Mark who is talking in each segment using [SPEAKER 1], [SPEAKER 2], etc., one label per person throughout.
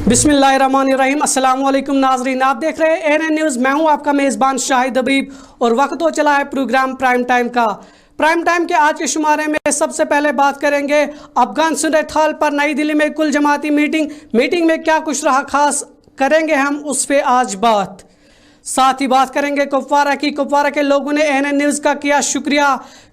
[SPEAKER 1] बिस्मिल्लाहिर्रहमानिर्रहीम। अस्सलाम वालेकुम नाजरीन, आप देख रहे हैं एएनएन न्यूज़। मैं हूं आपका मेज़बान शाहिद अबीब और वक्त हो चला है प्रोग्राम प्राइम टाइम का। प्राइम टाइम के आज के शुमारे में सबसे पहले बात करेंगे अफगान सूरत हाल पर। नई दिल्ली में कुल जमाती मीटिंग में क्या कुछ रहा खास, करेंगे हम उस पर आज बात। साथ ही बात करेंगे कुपवारा की। कुपवारा के लोगों ने एएनएन न्यूज़ का किया शुक्रिया,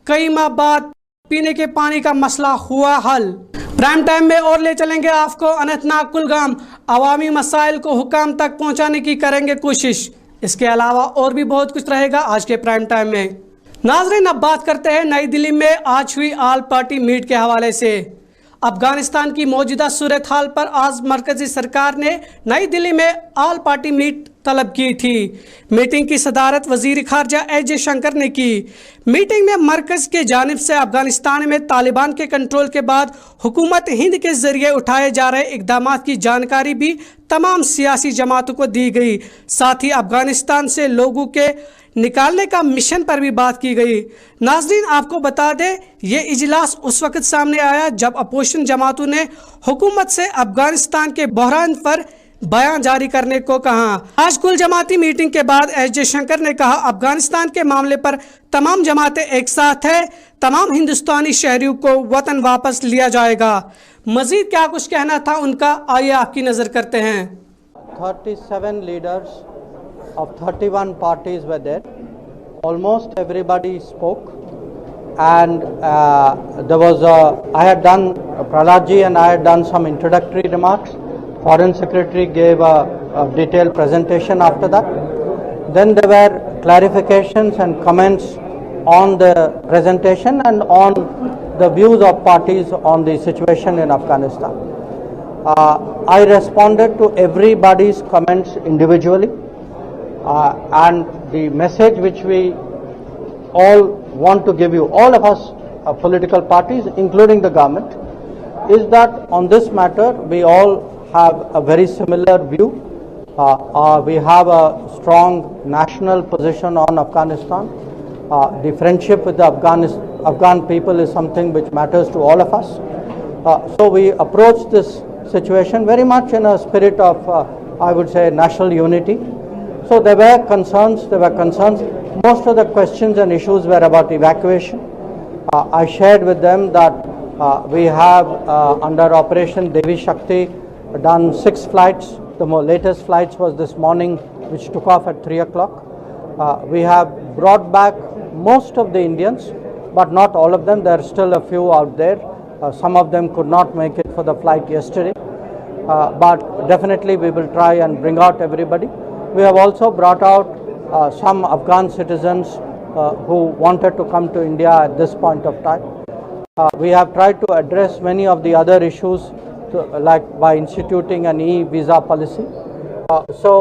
[SPEAKER 1] कई माह बाद पीने के पानी का मसला हुआ हल। प्राइम टाइम में और ले चलेंगे आपको अनंतनाग कुलगाम, अवामी मसाइल को हुकाम तक पहुंचाने की करेंगे कोशिश। इसके अलावा और भी बहुत कुछ रहेगा आज के प्राइम टाइम में। नाजरीन, अब बात करते हैं नई दिल्ली में आज हुई ऑल पार्टी मीट के हवाले से। अफगानिस्तान की मौजूदा सूरत हाल पर आज मरकजी सरकार ने नई दिल्ली में ऑल पार्टी मीट तलब की थी। मीटिंग की सदारत वजीर खारजा एस जयशंकर ने की। मीटिंग में मरकज के जानिब से अफगानिस्तान में तालिबान के कंट्रोल के बाद हुकूमत हिंद के जरिए उठाए जा रहे इकदाम की जानकारी भी तमाम सियासी जमातों को दी गई। साथ ही अफगानिस्तान से लोगों के निकालने का मिशन पर भी बात की गई। नाजरीन, आपको बता दें, ये इजलास उस वक्त सामने आया जब अपोजिशन जमातों ने हुकूमत से अफगानिस्तान के बहरान पर बयान जारी करने को कहा। आज कुल जमाती मीटिंग के बाद एस जयशंकर ने कहा, अफगानिस्तान के मामले पर तमाम जमातें एक साथ है, तमाम हिंदुस्तानी शहरियों को वतन वापस लिया जाएगा। मजीद क्या कुछ कहना था उनका, आइए आपकी नजर करते हैं।
[SPEAKER 2] 37 leaders of 31 parties were there. Almost everybody spoke, and there was I had done Prahlad ji and I had done some introductory remarks. Foreign Secretary gave a detailed presentation after that. Then there were clarifications and comments on the presentation and on the views of parties on the situation in Afghanistan. I responded to everybody's comments individually, and the message which we all want to give you, all of us political parties including the government, is that on this matter we all have a very similar view. We have a strong national position on Afghanistan. The friendship with the Afghan people is something which matters to all of us. So we approach this situation very much in a spirit of, I would say, national unity. So there were concerns. Most of the questions and issues were about evacuation. I shared with them that we have under Operation Devi Shakti done 6 flights. The latest flights was this morning, which took off at 3 o'clock. We have brought back most of the Indians, but not all of them. There are still a few out there. Some of them could not make it for the flight yesterday, but definitely we will try and bring out everybody. We have also brought out some Afghan citizens who wanted to come to India at this point of time. We have tried to address many of the other issues, like by instituting an e-visa policy. So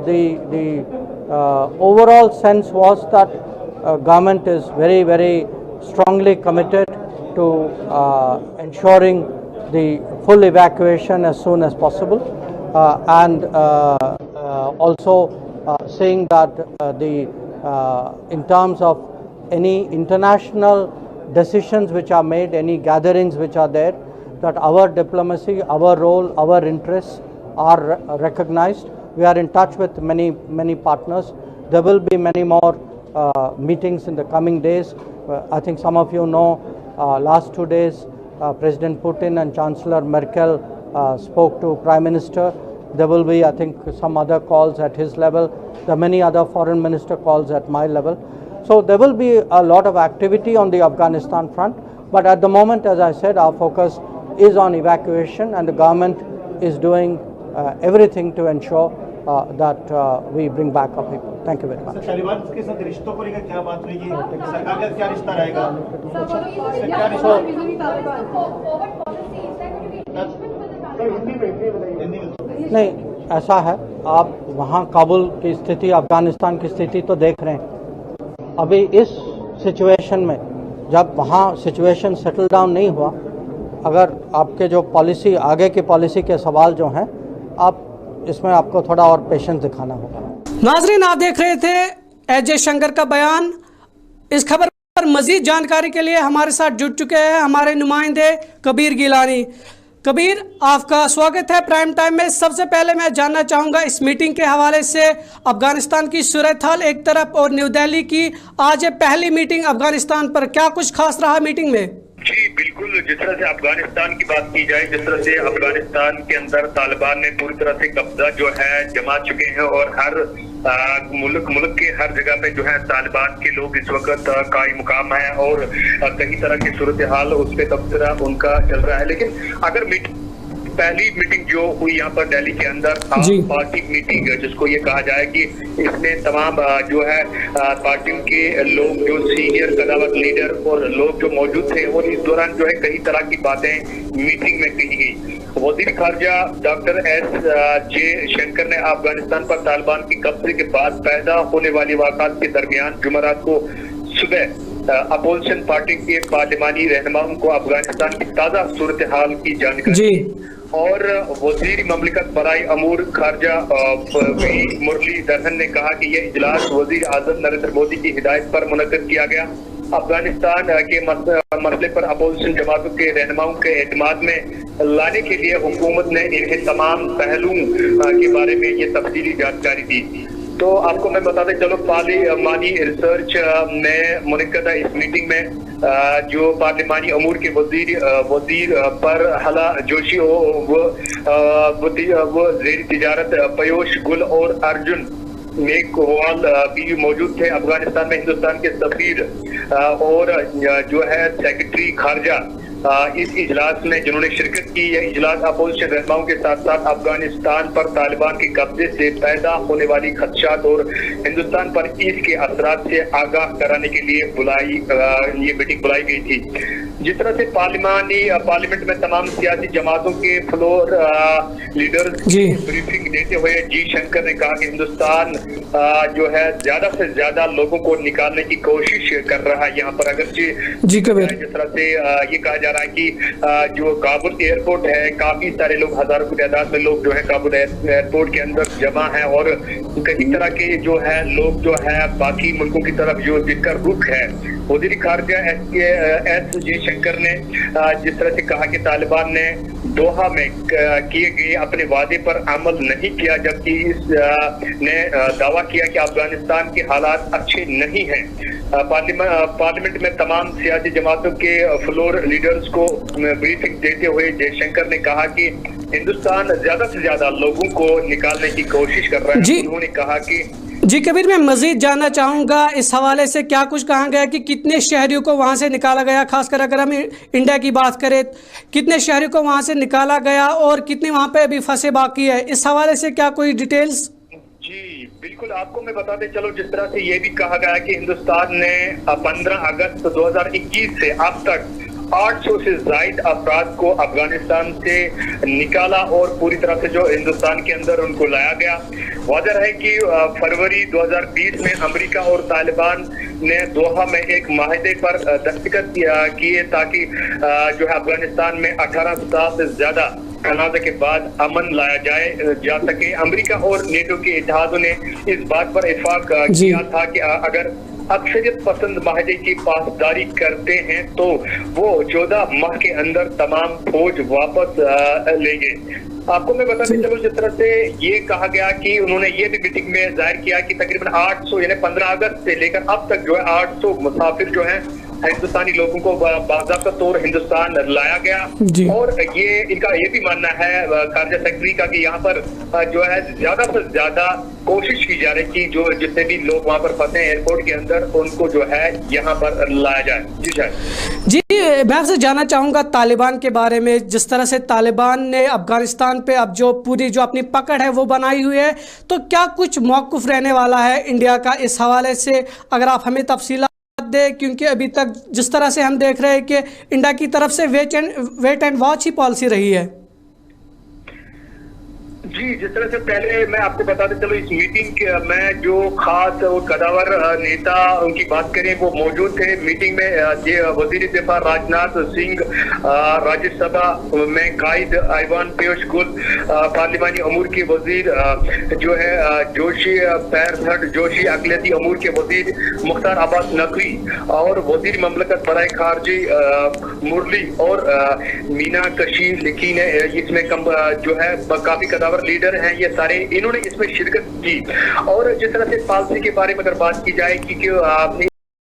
[SPEAKER 2] the overall sense was that government is very, very strongly committed to ensuring the full evacuation as soon as possible, and also saying that in terms of any international decisions which are made, any gatherings which are there, that our diplomacy, our role, our interests are recognized. We are in touch with many partners. There will be many more meetings in the coming days. I think some of you know, last 2 days President Putin and Chancellor Merkel spoke to Prime Minister. There will be, I think, some other calls at his level. There are many other foreign minister calls at my level. So there will be a lot of activity on the Afghanistan front. But at the moment, as I said, our focus is on evacuation, and the government is doing everything to ensure that we bring back our people. Thank you very much.
[SPEAKER 3] Taliban के साथ रिश्तों को लेकर क्या बात हुई? सरकार का क्या रिश्ता रहेगा?
[SPEAKER 2] नहीं, ऐसा है, आप वहाँ काबुल की स्थिति, अफगानिस्तान की स्थिति तो देख रहे हैं। अभी इस सिचुएशन में, जब वहाँ सिचुएशन सेटल डाउन नहीं हुआ, अगर आपके जो पॉलिसी, आगे की पॉलिसी के सवाल जो हैं, आप इसमें आपको थोड़ा और पेशेंस दिखाना होगा।
[SPEAKER 1] नाजरीन, आप देख रहे थे एस जयशंकर का बयान। इस खबर पर मजीद जानकारी के लिए हमारे साथ जुड़ चुके हैं हमारे नुमाइंदे कबीर गिलानी। कबीर, आपका स्वागत है प्राइम टाइम में। सबसे पहले मैं जानना चाहूँगा इस मीटिंग के हवाले से, अफगानिस्तान की सूरत हाल एक तरफ और न्यू दिल्ली की आज पहली मीटिंग अफगानिस्तान पर, क्या कुछ खास रहा मीटिंग में?
[SPEAKER 4] जी बिल्कुल, जिस तरह से अफगानिस्तान की बात की जाए, जिस तरह से अफगानिस्तान के अंदर तालिबान ने पूरी तरह से कब्जा जो है जमा चुके हैं और हर मुल्क के हर जगह पे जो है तालिबान के लोग इस वक्त कायम मुकाम है और कई तरह की सूरत हाल उस पे तबसरा उनका चल रहा है। लेकिन अगर पहली मीटिंग जो हुई यहाँ पर दिल्ली के अंदर पार्टी मीटिंग, जिसको ये कहा जाए कि इसमें तमाम जो है पार्टियों के लोग, जो सीनियर कदावर लीडर और लोग जो मौजूद थे, और इस दौरान जो है कई तरह की बातें मीटिंग में कही गई। वजीर खारजा डॉक्टर एस शंकर ने अफगानिस्तान पर तालिबान की कब्जे के बाद पैदा होने वाली वाक़ात के दरमियान जुमेरात को सुबह अपोजिशन पार्टी के पार्लिमानी रहनुमाओं को अफगानिस्तान की ताज़ा सूरत हाल की जानकारी और वजीर ममलिकत बराए अमूर खारजा मुरलीधरन ने कहा कि यह इजलास वजीर आजम नरेंद्र मोदी की हिदायत पर मुनक्किद किया गया। अफगानिस्तान के मसले पर अपोजिशन जमातों के रहनुमाओं के एतमाद में लाने के लिए हुकूमत ने इन्हें तमाम पहलुओं के बारे में ये तफसीली जानकारी दी। तो आपको मैं बताते चलो, पार्लिमानी रिसर्च में मुनक्किदा इस मीटिंग में जो पार्लिमानी अमूर के वजीर पर हला जोशी वो ज़ेरी तिजारत पयोश गुल और अर्जुन मेघवाल भी मौजूद थे। अफगानिस्तान में हिंदुस्तान के सफीर और जो है सेक्रेटरी खारजा इस इजलास में जिन्होंने शिरकत की। यह इजलास अपोजिशन रहनुमाओं के साथ साथ अफगानिस्तान पर तालिबान के कब्जे से पैदा होने वाली खदशात और हिंदुस्तान पर इसके असरात से आगाह कराने के लिए ये मीटिंग बुलाई गई थी। जिस तरह से पार्लियामेंट में तमाम सियासी जमातों के फ्लोर लीडर्स ब्रीफिंग देते हुए जी शंकर ने कहा कि हिंदुस्तान जो है ज्यादा से ज्यादा लोगों को निकालने की कोशिश कर रहा है यहाँ पर। अगर जिस तरह से ये कहा जा रहा है कि जो काबुल एयरपोर्ट है, काफी सारे लोग, हजारों की तादाद में लोग जो है काबुल एयरपोर्ट के अंदर जमा है और कई तरह के जो है लोग जो है बाकी मुल्कों की तरफ जो जिनका रुख है। वज़ीर खारजा एस जे शंकर ने जिस तरह से कहा कि तालिबान ने दोहा में किए गए अपने वादे पर अमल नहीं किया, जबकि ने दावा किया कि अफगानिस्तान के हालात अच्छे नहीं हैं। पार्लियामेंट में तमाम सियासी जमातों के फ्लोर लीडर्स को ब्रीफिंग देते हुए जयशंकर ने कहा कि हिंदुस्तान ज्यादा से ज्यादा लोगों को निकालने की कोशिश कर रहा है। उन्होंने कहा कि
[SPEAKER 1] जी कबीर, मैं मजीद जानना चाहूँगा इस हवाले से, क्या कुछ कहा गया कि कितने शहरियों को वहाँ से निकाला गया, खासकर अगर हम इंडिया की बात करें, कितने शहरियों को वहाँ से निकाला गया और कितने वहाँ पे अभी फंसे बाकी है, इस हवाले से क्या कोई डिटेल्स?
[SPEAKER 4] जी बिल्कुल, आपको मैं बताते चलो, जिस तरह से ये भी कहा गया कि हिंदुस्तान ने 15 अगस्त 2021 से अब तक 800 से ज्यादा अफराद को अफगानिस्तान से निकाला और पूरी तरह से जो हिंदुस्तान के अंदर उनको लाया गया। वाज़ेह है कि फरवरी 2020 में अमेरिका और तालिबान ने दोहा में एक माहदे पर दस्तखत किए ताकि जो है अफगानिस्तान में 18 साल से ज्यादा तनाज़े के बाद अमन लाया जा सके। अमेरिका और नेटो के इत्तेहादों ने इस बात पर इत्तेफाक किया था कि अगर अक्सरियत पसंद माहदे की पासदारी करते हैं तो वो 14 माह के अंदर तमाम फौज वापस लेंगे। आपको मैं बताते चलूं, जिस तरह से ये कहा गया कि उन्होंने ये भी मीटिंग में जाहिर किया कि तकरीबन 800 यानी 15 अगस्त से लेकर अब तक जो है 800 मुसाफिर जो है हिंदुस्तानी लोगों को बाज़ाब्ता तौर हिंदुस्तान लाया गया। और ये इनका ये भी मानना है खारजा सेक्रेटरी का कि यहाँ पर जो है ज्यादा से ज्यादा कोशिश की जा रही कि जो जितने भी लोग वहाँ पर फंसे एयरपोर्ट के अंदर उनको जो है यहाँ पर लाया जाए। जी शायद
[SPEAKER 1] जी, मैं आपसे जानना चाहूँगा तालिबान के बारे में। जिस तरह से तालिबान ने अफगानिस्तान पे अब जो पूरी जो अपनी पकड़ है वो बनाई हुई है, तो क्या कुछ मौक़िफ़ रहने वाला है इंडिया का इस हवाले से, अगर आप हमें तफसीलात दे, क्योंकि अभी तक जिस तरह से हम देख रहे हैं कि इंडिया की तरफ से वेट एंड वॉच ही पॉलिसी रही है।
[SPEAKER 4] जी, जिस तरह से पहले मैं आपको बताते चलो इस मीटिंग में जो खास और कदावर नेता उनकी बात करें वो मौजूद थे मीटिंग में। वजीर दिफा राजनाथ सिंह, राज्यसभा में कायद ऐवान पीयूष गोयल, पार्लिमानी अमूर के वजीर जो है जोशी पैरधड़ जोशी, अकलियती अमूर के वजीर मुख्तार अब्बास नकवी और वजीर ममलकत बराए खारजी मुरली और मीना कशी लिखी ने इसमें जो है काफी कदावर लीडर हैं ये सारे, इन्होंने इसमें शिरकत की। और जिस तरह से पॉलिसी के बारे में अगर बात की जाए कि